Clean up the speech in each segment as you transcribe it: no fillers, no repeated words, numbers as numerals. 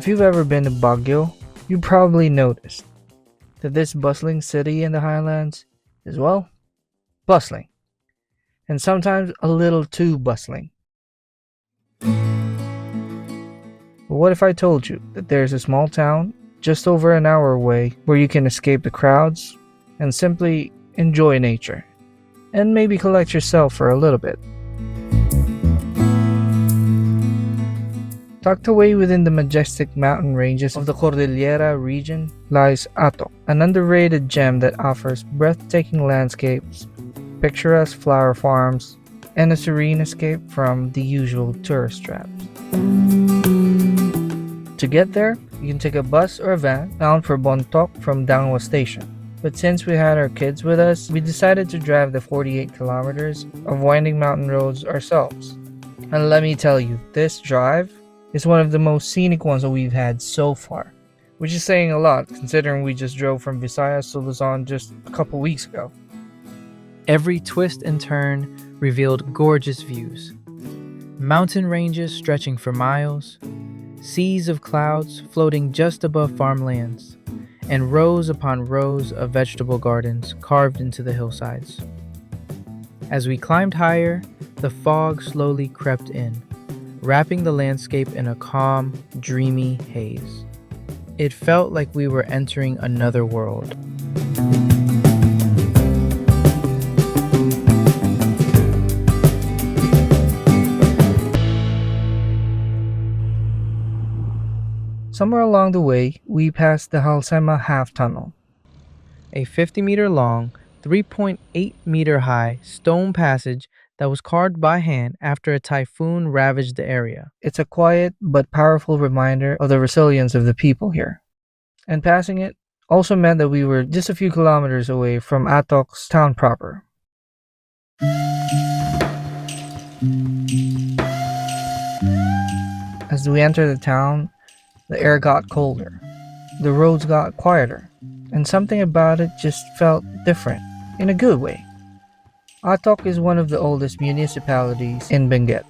you've ever been to Baguio, you probably noticed that this bustling city in the highlands is, well, bustling, and sometimes a little too bustling. But what if I told you that there's a small town just over an hour away where you can escape the crowds and simply enjoy nature, and maybe collect yourself for a little bit? Tucked away within the majestic mountain ranges of the Cordillera region lies Atok, an underrated gem that offers breathtaking landscapes, picturesque flower farms, and a serene escape from the usual tourist traps. To get there, you can take a bus or a van bound for Bontok from Dangwa Station. But since we had our kids with us, we decided to drive the 48 kilometers of winding mountain roads ourselves. And let me tell you, this drive is one of the most scenic ones that we've had so far, which is saying a lot considering we just drove from Visayas to Luzon just a couple weeks ago. Every twist and turn revealed gorgeous views. Mountain ranges stretching for miles, seas of clouds floating just above farmlands, and rows upon rows of vegetable gardens carved into the hillsides. As we climbed higher, the fog slowly crept in, wrapping the landscape in a calm, dreamy haze. It felt like we were entering another world. Somewhere along the way, we passed the Halsema Half Tunnel, A 50-meter long, 3.8-meter high stone passage that was carved by hand after a typhoon ravaged the area. It's a quiet but powerful reminder of the resilience of the people here. And passing it also meant that we were just a few kilometers away from Atok's town proper. As we entered the town, the air got colder, the roads got quieter, and something about it just felt different, in a good way. Atok is one of the oldest municipalities in Benguet,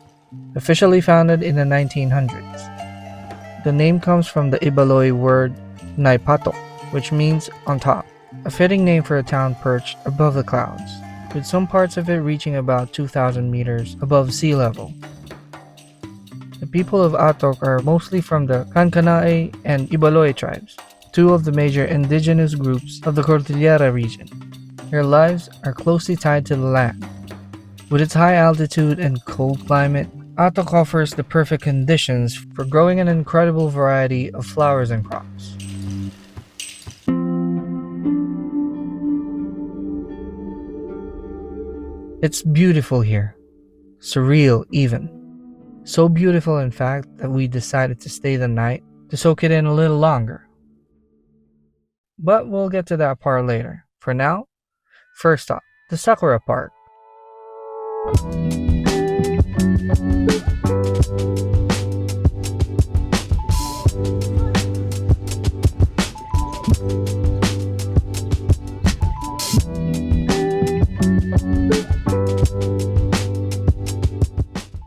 officially founded in the 1900s. The name comes from the Ibaloy word Naipatok, which means on top, a fitting name for a town perched above the clouds, with some parts of it reaching about 2,000 meters above sea level. The people of Atok are mostly from the Kankanaey and Ibaloy tribes, two of the major indigenous groups of the Cordillera region. Their lives are closely tied to the land. With its high altitude and cold climate, Atok offers the perfect conditions for growing an incredible variety of flowers and crops. It's beautiful here, surreal even. So beautiful, in fact, that we decided to stay the night to soak it in a little longer. But we'll get to that part later. For now, first up, the Sakura Park.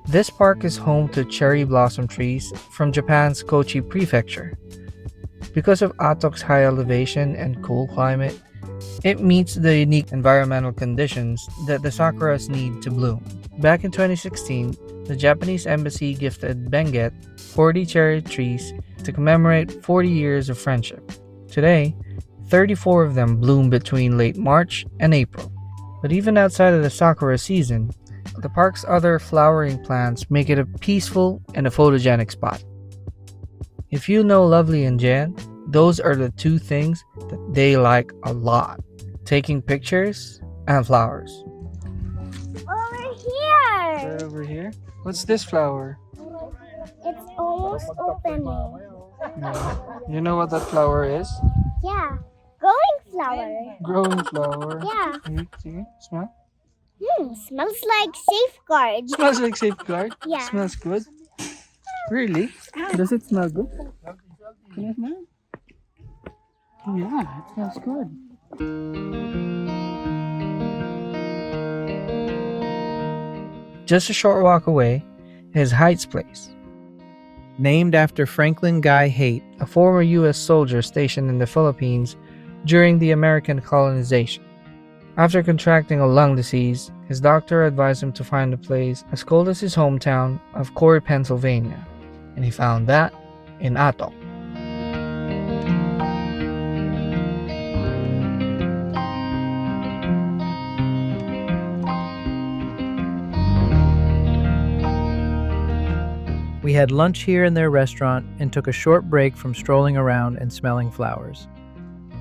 This park is home to cherry blossom trees from Japan's Kochi Prefecture. Because of Atok's high elevation and cool climate, it meets the unique environmental conditions that the sakuras need to bloom. Back in 2016, the Japanese embassy gifted Benguet 40 cherry trees to commemorate 40 years of friendship. Today, 34 of them bloom between late March and April. But even outside of the sakura season, the park's other flowering plants make it a peaceful and a photogenic spot. If you know Lovely and Jan, those are the two things that they like a lot: taking pictures and flowers. Over here! Over here? What's this flower? It's almost opening. You know what that flower is? Yeah. Growing flower. Growing flower. Yeah. See? Smell? Smells like safeguard. Smells like safeguard. Yeah. Smells good. Really? Does it smell good? Can you smell? Yeah, it smells good. Just a short walk away is Haights Place. named after Franklin Guy Haight, a former U.S. soldier stationed in the Philippines during the American colonization. After contracting a lung disease, his doctor advised him to find a place as cold as his hometown of Corry, Pennsylvania, and he found that in Atok. We had lunch here in their restaurant and took a short break from strolling around and smelling flowers.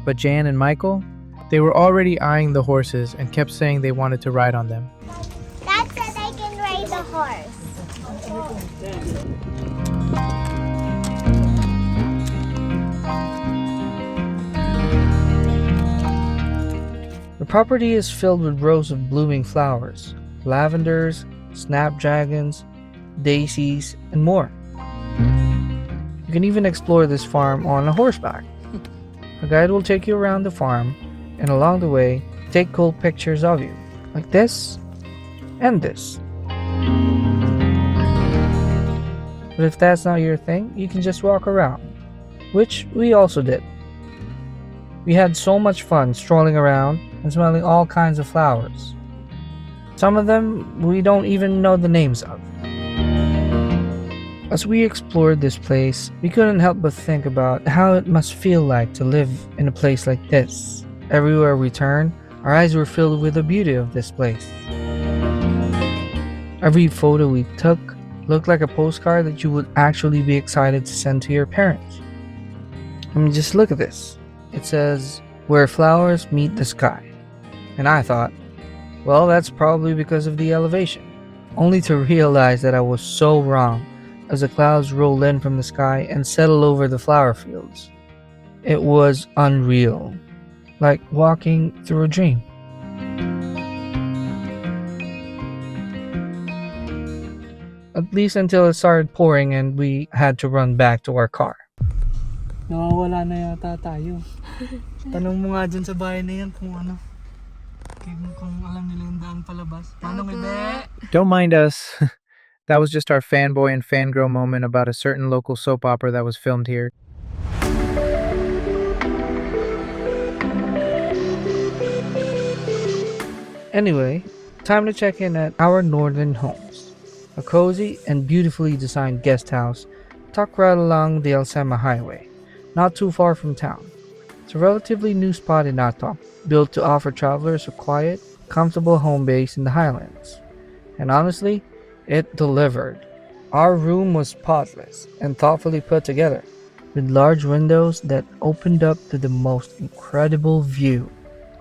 But Jan and Michael, they were already eyeing the horses and kept saying they wanted to ride on them. Dad said I can ride the horse. The property is filled with rows of blooming flowers, lavenders, snapdragons, daisies, and more. You can even explore this farm on a horseback. A guide will take you around the farm and along the way, take cool pictures of you, like this and this. But if that's not your thing, you can just walk around, which we also did. We had so much fun strolling around and smelling all kinds of flowers. Some of them we don't even know the names of. As we explored this place, we couldn't help but think about how it must feel like to live in a place like this. Everywhere we turned, our eyes were filled with the beauty of this place. Every photo we took looked like a postcard that you would actually be excited to send to your parents. I mean, just look at this. It says, "Where flowers meet the sky." And I thought, well, that's probably because of the elevation. Only to realize that I was so wrong as the clouds rolled in from the sky and settled over the flower fields. It was unreal, like walking through a dream. At least until it started pouring and we had to run back to our car. Nawawala na yata tayo. Tanong mo nga dyan sa bahay na yan kung ano. Kung alam nila yung daan palabas. Manong ibe! Don't mind us. That was just our fanboy and fangirl moment about a certain local soap opera that was filmed here. Anyway, time to check in at our northern homes. A cozy and beautifully designed guest house tucked right along the El Sema Highway, not too far from town. It's a relatively new spot in Atok, built to offer travelers a quiet, comfortable home base in the highlands. And honestly, it delivered. Our room was spotless and thoughtfully put together, with large windows that opened up to the most incredible view.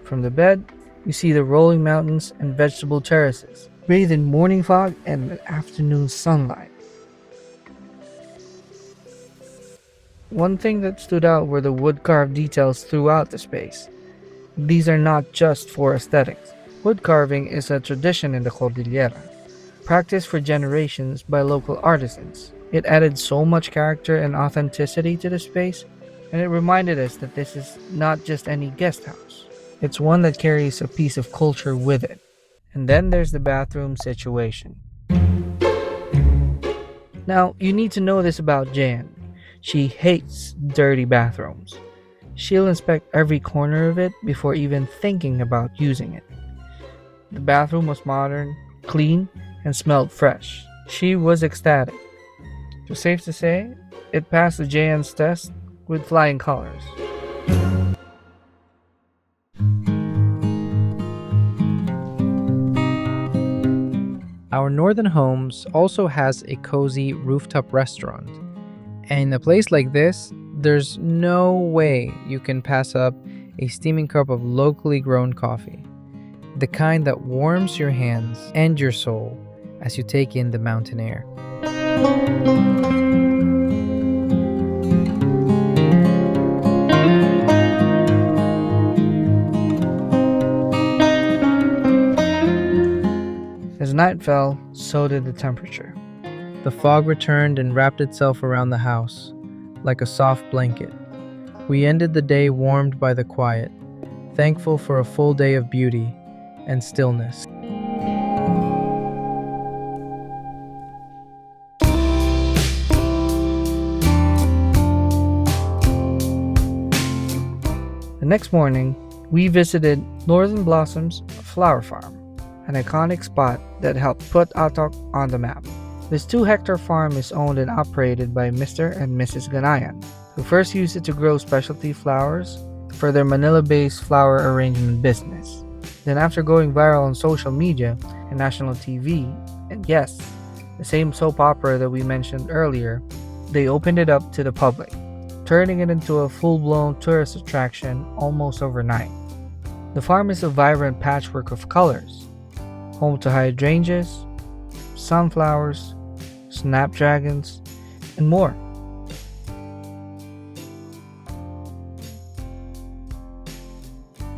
From the bed, you see the rolling mountains and vegetable terraces, bathed in morning fog and afternoon sunlight. One thing that stood out were the wood-carved details throughout the space. These are not just for aesthetics. Wood carving is a tradition in the Cordillera, practiced for generations by local artisans. It added so much character and authenticity to the space, and it reminded us that this is not just any guest house. It's one that carries a piece of culture with it. And then there's the bathroom situation. Now, you need to know this about Jan. She hates dirty bathrooms. She'll inspect every corner of it before even thinking about using it. The bathroom was modern, clean, and smelled fresh. She was ecstatic. It was safe to say, it passed the Jan's test with flying colors. Our northern homes also has a cozy rooftop restaurant. And in a place like this, there's no way you can pass up a steaming cup of locally grown coffee. The kind that warms your hands and your soul as you take in the mountain air. As night fell, so did the temperature. The fog returned and wrapped itself around the house, like a soft blanket. We ended the day warmed by the quiet, thankful for a full day of beauty and stillness. next morning, we visited Northern Blossoms Flower Farm, an iconic spot that helped put Atok on the map. This 2-hectare farm is owned and operated by Mr. and Mrs. Ganayan, who first used it to grow specialty flowers for their Manila-based flower arrangement business. Then after going viral on social media and national TV, and yes, the same soap opera that we mentioned earlier, they opened it up to the public, turning it into a full-blown tourist attraction almost overnight. The farm is a vibrant patchwork of colors, home to hydrangeas, sunflowers, snapdragons, and more.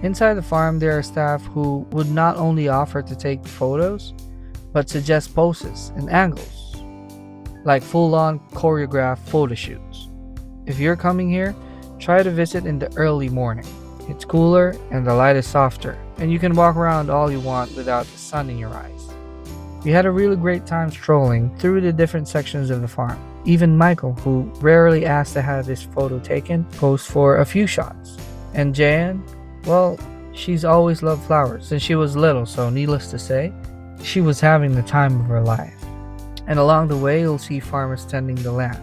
Inside the farm, there are staff who would not only offer to take photos, but suggest poses and angles, like full-on choreographed photo shoots. If you're coming here, try to visit in the early morning. It's cooler and the light is softer, and you can walk around all you want without the sun in your eyes. We had a really great time strolling through the different sections of the farm. Even Michael, who rarely asks to have his photo taken, posed for a few shots. And Jan, well, she's always loved flowers since she was little, so needless to say, she was having the time of her life. And along the way, you'll see farmers tending the land.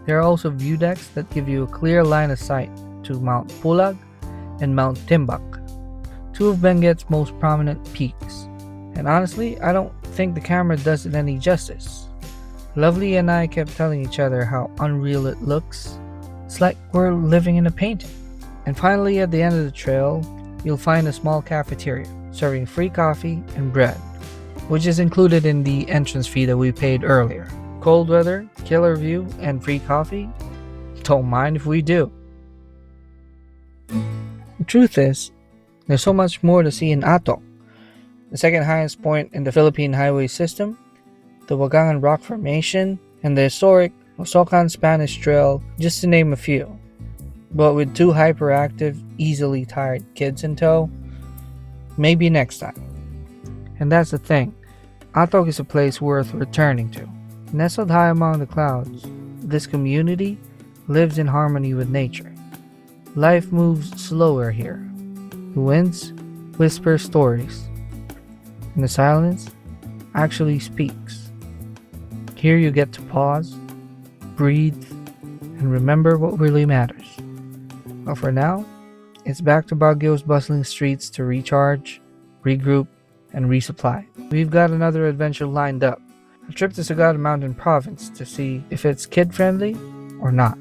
There are also view decks that give you a clear line of sight to Mount Pulag and Mount Timbuk, two of Benguet's most prominent peaks. And honestly, I don't think the camera does it any justice. Lovely and I kept telling each other how unreal it looks. It's like we're living in a painting. And finally, at the end of the trail, you'll find a small cafeteria serving free coffee and bread, which is included in the entrance fee that we paid earlier. Cold weather, killer view, and free coffee? Don't mind if we do. The truth is, there's so much more to see in Atok, the second highest point in the Philippine highway system, the Wagangan Rock Formation, and the historic Osokan Spanish Trail, just to name a few. But with 2 hyperactive, easily tired kids in tow, maybe next time. And that's the thing, Atok is a place worth returning to. Nestled high among the clouds, this community lives in harmony with nature. Life moves slower here. The winds whisper stories, and the silence actually speaks. Here you get to pause, breathe, and remember what really matters. But for now, it's back to Baguio's bustling streets to recharge, regroup, and resupply. We've got another adventure lined up, a trip to Sagada Mountain Province to see if it's kid-friendly or not.